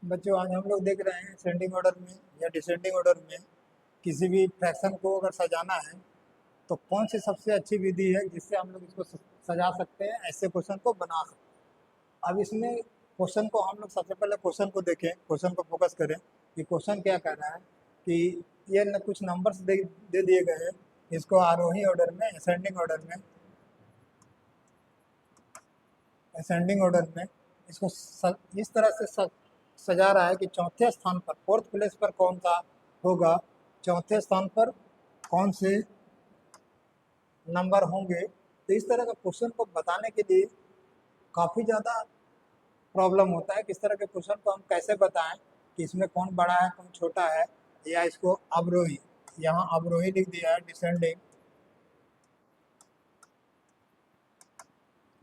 बच्चों आज हम लोग देख रहे हैं असेंडिंग ऑर्डर में या डिसेंडिंग ऑर्डर में किसी भी फ्रैक्शन को अगर सजाना है तो कौन सी सबसे अच्छी विधि है जिससे हम लोग इसको सजा सकते हैं, ऐसे क्वेश्चन को बना सकते हैं। अब इसमें क्वेश्चन को हम लोग सबसे पहले क्वेश्चन को देखें, क्वेश्चन को फोकस करें कि क्वेश्चन क्या कह रहा है कि ये कुछ नंबर्स दे दिए गए हैं, इसको आरोही ऑर्डर में असेंडिंग ऑर्डर में इसको इस तरह से सजा रहा है कि चौथे स्थान पर, फोर्थ प्लेस पर कौन सा होगा, चौथे स्थान पर कौन से नंबर होंगे। तो इस तरह का क्वेश्चन को बताने के लिए काफ़ी ज़्यादा प्रॉब्लम होता है। किस तरह के क्वेश्चन को हम कैसे बताएं कि इसमें कौन बड़ा है कौन छोटा है, या इसको अवरोही, यहाँ अवरोही लिख दिया है,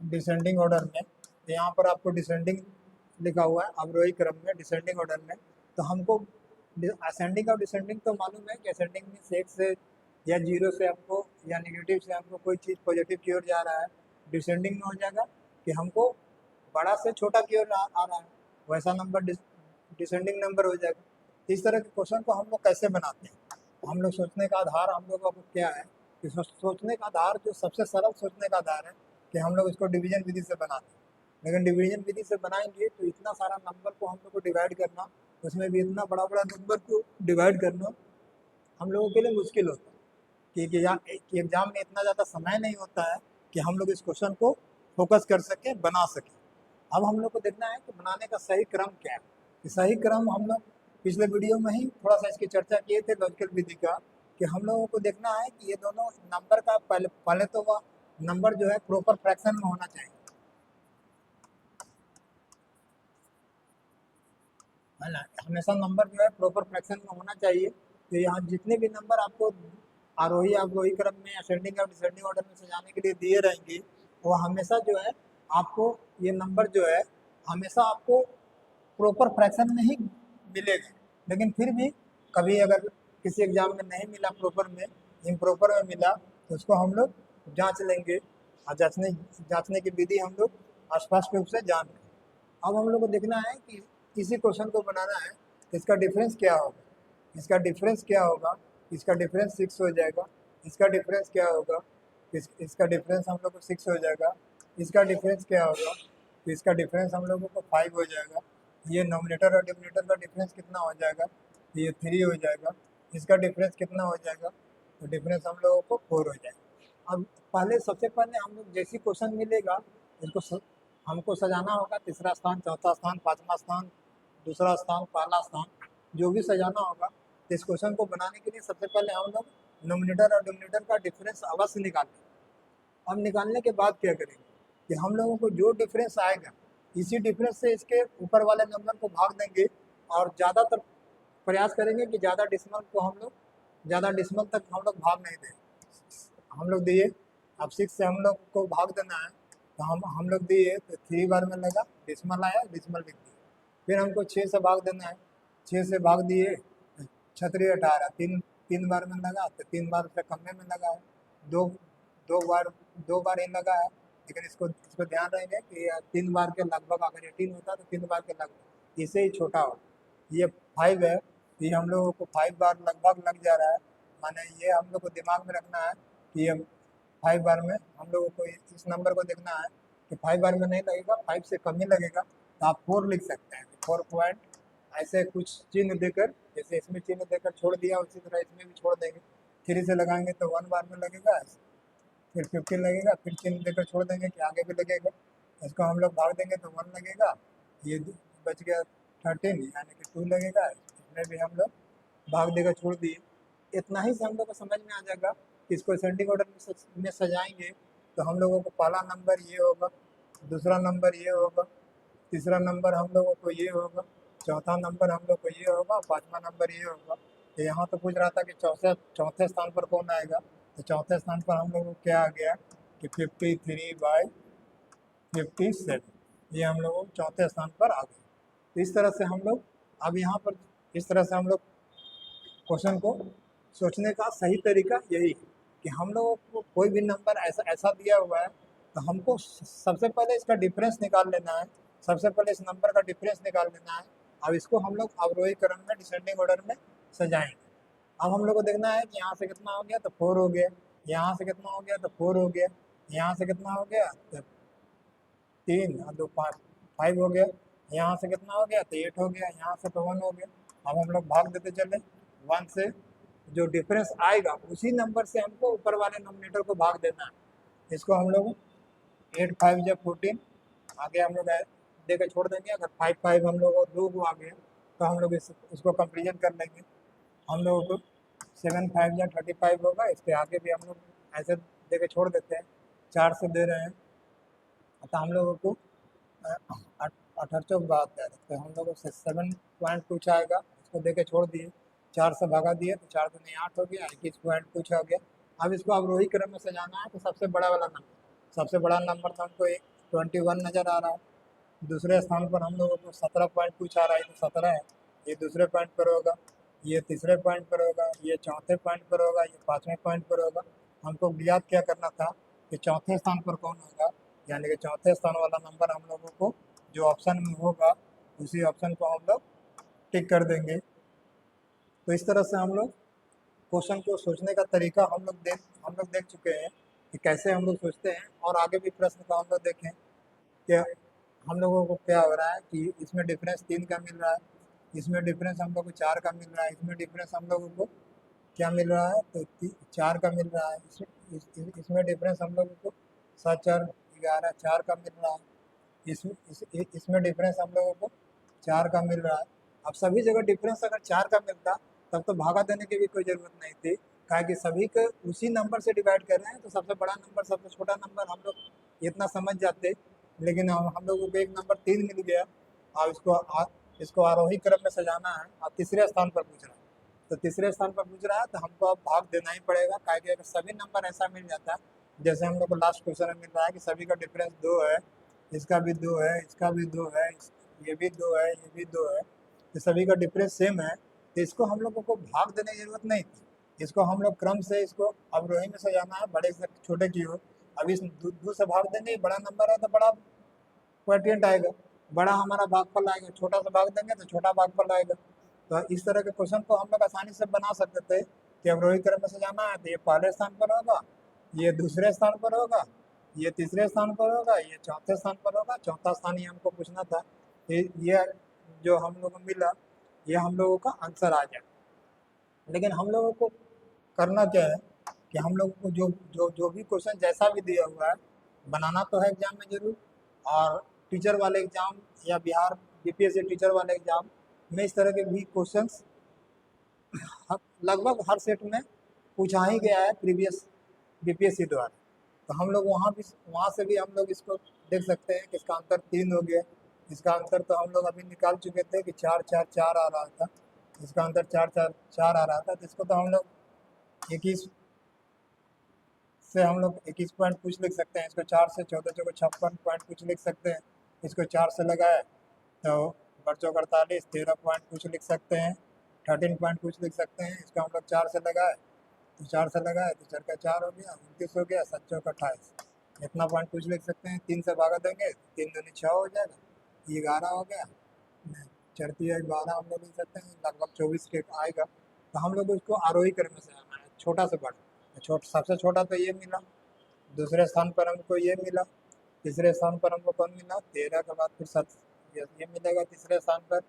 डिसेंडिंग ऑर्डर में, तो यहाँ पर आपको डिसेंडिंग लिखा हुआ है, अवरोही क्रम में डिसेंडिंग ऑर्डर में। तो हमको असेंडिंग और डिसेंडिंग तो मालूम है कि असेंडिंग में एक से या जीरो से हमको या नेगेटिव से हमको कोई चीज़ पॉजिटिव की ओर जा रहा है। डिसेंडिंग में हो जाएगा कि हमको बड़ा से छोटा की ओर आ रहा है, वैसा नंबर डिसेंडिंग नंबर हो जाएगा। इस तरह के क्वेश्चन को हम लोग कैसे बनाते हैं, हम लोग सोचने का आधार हम लोगों को क्या है कि सोचने का आधार जो सबसे सरल सोचने का आधार है कि हम लोग इसको डिवीजन विधि से बनाते हैं। लेकिन डिवीजन विधि से बनाएंगे तो इतना सारा नंबर को हम लोग को डिवाइड करना, उसमें भी इतना बड़ा बड़ा नंबर को डिवाइड करना हम लोगों के लिए मुश्किल होता है, क्योंकि एग्जाम में इतना ज़्यादा समय नहीं होता है कि हम लोग इस क्वेश्चन को फोकस कर सकें, बना सकें। अब हम लोग को देखना है कि बनाने का सही क्रम क्या है। कि सही क्रम हम लोग पिछले वीडियो में ही थोड़ा सा इसकी चर्चा किए थे, लॉजिकल विधि का, कि हम लोगों को देखना है कि ये दोनों नंबर का पहले तो वह नंबर जो है प्रॉपर फ्रैक्शन में होना चाहिए, है ना। हमेशा नंबर जो है प्रॉपर फ्रैक्शन में होना चाहिए। तो यहाँ जितने भी नंबर आपको आरोही अवरोही क्रम में असेंडिंग और डिसेंडिंग ऑर्डर में सजाने के लिए दिए रहेंगे, वो हमेशा जो है आपको ये नंबर जो है हमेशा आपको प्रॉपर फ्रैक्शन में ही मिलेगा। लेकिन फिर भी कभी अगर किसी एग्जाम में नहीं मिला प्रॉपर में, इम्प्रॉपर में मिला, तो उसको हम लोग जांच लेंगे, और जांचने की विधि हम लोग स्पष्ट रूप से जान लेंगे। अब हम लोग को देखना है कि किसी क्वेश्चन को बनाना है तो इसका डिफरेंस क्या होगा, इसका डिफरेंस क्या होगा, इसका डिफरेंस 6 हो जाएगा, इसका डिफरेंस क्या होगा, इसका डिफरेंस हम लोग को 6 हो जाएगा, इसका डिफरेंस क्या होगा, तो इसका डिफरेंस हम लोगों को 5 हो जाएगा। ये नोमिनेटर और डिनोमिनेटर का डिफरेंस कितना हो जाएगा, ये 3 हो जाएगा। इसका डिफरेंस कितना हो जाएगा, तो डिफरेंस हम लोगों को 4 हो जाएगा। अब सबसे पहले हम लोग जैसी क्वेश्चन मिलेगा इसको हमको सजाना होगा, तीसरा स्थान, चौथा स्थान, पाँचवा स्थान, दूसरा स्थान, पहला स्थान, जो भी सजाना होगा। तो इस क्वेश्चन को बनाने के लिए सबसे पहले हम लोग नोमिनेटर और डिनोमिनेटर का डिफरेंस अवश्य निकालेंगे। अब निकालने के बाद क्या करेंगे कि हम लोगों को जो डिफरेंस आएगा इसी डिफरेंस से इसके ऊपर वाले नंबर को भाग देंगे, और ज़्यादातर प्रयास करेंगे कि ज़्यादा डिसमल तक हम लोग भाग नहीं दें। हम लोग दिए, अब 6 से हम लोग को भाग देना है, तो हम लोग दिए तो 3 बार में लगा, डिसमल आया, डिसमल लिख दिए। फिर हमको 6 से भाग देना है, 6 से भाग दिए, छतरी 18, तीन बार में लगा, तो 3 बार से कम में लगा है, दो दो बार दो बार ही लगा है। लेकिन इसको ध्यान रहेंगे कि 3 बार के लगभग, अगर 18 होता तो 3 बार के लगभग, इसे ही छोटा हो। ये 5 है, ये हम लोगों को 5 बार लगभग लग जा रहा है, माने ये हम लोग को दिमाग में रखना है कि ये 5 बार में हम लोगों को इस नंबर को देखना है कि 5 बार में नहीं लगेगा, 5 से कम ही लगेगा। तो आप 4 लिख सकते हैं, 4 पॉइंट ऐसे कुछ चिन्ह देकर, जैसे इसमें चिन्ह देकर छोड़ दिया उसी तरह इसमें भी छोड़ देंगे। 3 से लगाएंगे तो 1 बार में लगेगा, फिर 15 लगेगा, फिर चिन्ह देकर छोड़ देंगे कि आगे भी लगेगा। इसको हम लोग भाग देंगे तो 1 लगेगा, ये बच गया 13 यानी कि 2 लगेगा, इसमें भी हम लोग भाग देकर छोड़ दिए। इतना ही से हम लोग को समझ में आ जाएगा कि इसको असेंडिंग ऑर्डर में सजाएंगे तो हम लोगों को पहला नंबर ये होगा, दूसरा नंबर ये होगा, तीसरा नंबर हम लोगों को ये होगा, चौथा नंबर हम लोग को ये होगा, पाँचवा नंबर ये होगा। तो यहाँ तो पूछ रहा था कि चौथे स्थान पर कौन आएगा, तो चौथे स्थान पर हम लोग को क्या आ गया कि 53/57, ये हम लोग चौथे स्थान पर आ गए। तो इस तरह से हम लोग अब यहाँ पर इस तरह से हम लोग क्वेश्चन को सोचने का सही तरीका यही है कि हम लोगों को कोई भी नंबर ऐसा दिया हुआ है तो हमको सबसे पहले इसका डिफरेंस निकाल लेना है, सबसे पहले इस नंबर का डिफरेंस निकाल लेना है। अब इसको हम लोग अवरोही क्रम में डिसेंडिंग ऑर्डर में सजाएंगे। अब हम लोग को देखना है कि यहाँ से कितना हो गया तो 4 हो गया, यहाँ से कितना हो गया तो 4 हो गया, यहाँ से कितना हो गया तो 3 और 2 5 5 हो गया, यहाँ से कितना हो गया तो 8 हो गया, यहाँ से तो 1 हो गया। अब हम लोग भाग देते चले 1 से, जो डिफरेंस आएगा उसी नंबर से हमको ऊपर वाले नोमिनेटर को भाग देना है। इसको हम लोग 8 5 जब 14 आगे हम लोग दे के छोड़ देंगे। अगर 5 5 हम लोग दो को आ गया तो हम लोग इसको कंपेरिजन कर लेंगे। हम लोगों को 7 5 या 35 होगा, इसके आगे भी हम लोग ऐसे दे के छोड़ देते हैं। 4 से दे रहे हैं तो हम लोगों को 18 बात है तो हम लोगों से 7 पॉइंट कुछ आएगा, इसको दे के छोड़ दिए, 4 से भागा दिए तो 4 दूनी 8 हो गया, 21 पॉइंट कुछ हो गया। अब इसको अवरोही क्रम में सजाना है तो सबसे बड़ा वाला नंबर, सबसे बड़ा नंबर तो हमको 21 नज़र आ रहा है। दूसरे स्थान पर हम लोगों को 17 पॉइंट कुछ आ रहा है, तो 17 है, ये दूसरे पॉइंट पर होगा, ये तीसरे पॉइंट पर होगा, ये चौथे पॉइंट पर होगा, ये 5वें पॉइंट पर होगा। हमको याद क्या करना था कि चौथे स्थान पर कौन होगा, यानी कि चौथे स्थान वाला नंबर हम लोगों को जो ऑप्शन में होगा उसी ऑप्शन को हम लोग टिक कर देंगे। तो इस तरह से हम लोग क्वेश्चन को सोचने का तरीका हम लोग देख चुके हैं कि कैसे हम लोग सोचते हैं। और आगे भी प्रश्न को हम लोग देखें कि हम लोगों को क्या हो रहा है कि इसमें डिफरेंस 3 का मिल रहा है, इसमें डिफरेंस हम लोग को 4 का मिल रहा है, इसमें डिफरेंस हम लोगों को क्या मिल रहा है तो 4 का मिल रहा है, इसमें डिफरेंस हम लोगों को 7 4 11 4 का मिल रहा है, इसमें डिफरेंस हम लोगों को 4 का मिल रहा है। अब सभी जगह डिफरेंस अगर 4 का मिलता तब तो भागा देने की भी कोई ज़रूरत नहीं थी, क्या कि सभी को उसी नंबर से डिवाइड कर रहे हैं, तो सबसे बड़ा नंबर सबसे छोटा नंबर हम लोग इतना समझ जाते। लेकिन हम लोगों को एक नंबर 3 मिल गया, और इसको आरोही क्रम में सजाना है और तीसरे स्थान पर पूछ रहा है, तो तीसरे स्थान पर पूछ रहा है तो हमको अब भाग देना ही पड़ेगा। क्या कि अगर सभी नंबर ऐसा मिल जाता है जैसे हम लोग को लास्ट क्वेश्चन में मिल रहा है कि सभी का डिफरेंस 2 है, इसका भी 2 है, इसका भी 2 है, ये भी 2 है, ये भी 2 है, तो सभी का डिफरेंस सेम है, तो इसको हम लोगों को भाग देने की जरूरत नहीं थी। इसको हम लोग क्रम से इसको अवरोही में सजाना है, बड़े से छोटे की ओर। अब इस 2 से भाग देंगे, बड़ा नंबर है तो बड़ा क्वोटिएंट आएगा, बड़ा हमारा भागफल आएगा, छोटा से भाग देंगे तो छोटा भागफल आएगा। तो इस तरह के क्वेश्चन को हम लोग आसानी से बना सकते थे कि अवरोही क्रम में सजाना है तो ये पहले स्थान पर होगा, ये दूसरे स्थान पर होगा, ये तीसरे स्थान पर होगा, ये चौथे स्थान पर होगा, चौथा स्थान ही हमको पूछना था। ये जो हम लोग को मिला ये हम लोगों का आंसर आ जाए। लेकिन हम लोगों को करना क्या है कि हम लोगों को जो भी क्वेश्चन जैसा भी दिया हुआ है बनाना तो है एग्जाम में जरूर। और टीचर वाले एग्जाम या बिहार बीपीएससी टीचर वाले एग्जाम में इस तरह के भी क्वेश्चंस लगभग हर सेट में पूछा ही गया है प्रीवियस बीपीएससी द्वारा। तो हम लोग वहाँ से भी हम लोग इसको देख सकते हैं कि इसका अंतर 3 हो गया। इसका अंतर तो हम लोग अभी निकाल चुके थे कि 4 4 4 आ रहा था, इसका अंतर 4 4 4 आ रहा था, तो इसको तो हम लोग 21 से हम लोग 21 पॉइंट कुछ लिख सकते हैं। इसको 4 से 14 चौको 56 पॉइंट कुछ लिख सकते हैं। इसको 4 से लगाए तो बच्चों 48 13 पॉइंट कुछ लिख सकते हैं, 13 पॉइंट कुछ लिख सकते हैं। इसको हम लोग 4 से लगाए तो 4 से लगाए तो 4 का 4 हो गया, 29 हो गया, 7 चौक 28, इतना पॉइंट कुछ लिख सकते हैं। 3 से भागा देंगे 3 दूनी 6 हो जाएगा, 11 हो गया, चढ़ती है 12 हम लोग लिख सकते हैं, लगभग 24 के आएगा। तो हम लोग उसको आरोही क्रम में सजाना है, छोटा से बड़ा। सबसे छोटा तो ये मिला, दूसरे स्थान पर हमको ये मिला, तीसरे स्थान पर हमको कौन मिला 13 के बाद फिर 7 ये मिलेगा तीसरे स्थान पर,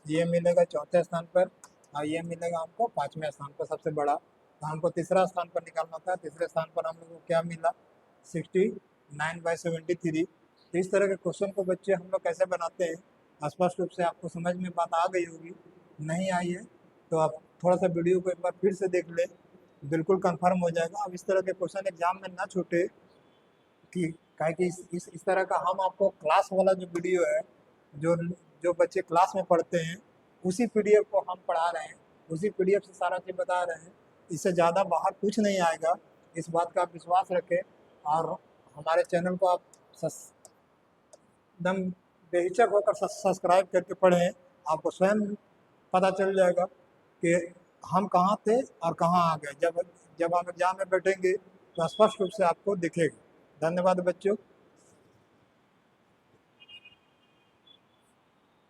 ये मिलेगा चौथे स्थान पर, और ये मिलेगा हमको 5वें स्थान पर सबसे बड़ा। तो हमको तीसरा स्थान पर निकालना था, तीसरे स्थान पर हम लोग को क्या मिला 69/73। तो इस तरह के क्वेश्चन को बच्चे हम लोग कैसे बनाते हैं स्पष्ट रूप से आपको समझ में बात आ गई होगी। नहीं आई है तो आप थोड़ा सा वीडियो को एक बार फिर से देख ले, बिल्कुल कंफर्म हो जाएगा। अब इस तरह के क्वेश्चन एग्जाम में ना छूटे कि काहे कि इस तरह का हम आपको क्लास वाला जो वीडियो है, जो जो बच्चे क्लास में पढ़ते हैं उसी पीडीएफ को हम पढ़ा रहे हैं, उसी पीडीएफ से सारा चीज़ बता रहे हैं। इससे ज़्यादा बाहर कुछ नहीं आएगा, इस बात का आप विश्वास रखें। और हमारे चैनल को आप एकदम बेहिचक होकर सब्सक्राइब करके पढ़ें, आपको स्वयं पता चल जाएगा कि हम कहाँ थे और कहाँ आ गए। जब हम एग्जाम में बैठेंगे तो स्पष्ट रूप से आपको दिखेगा। धन्यवाद बच्चों।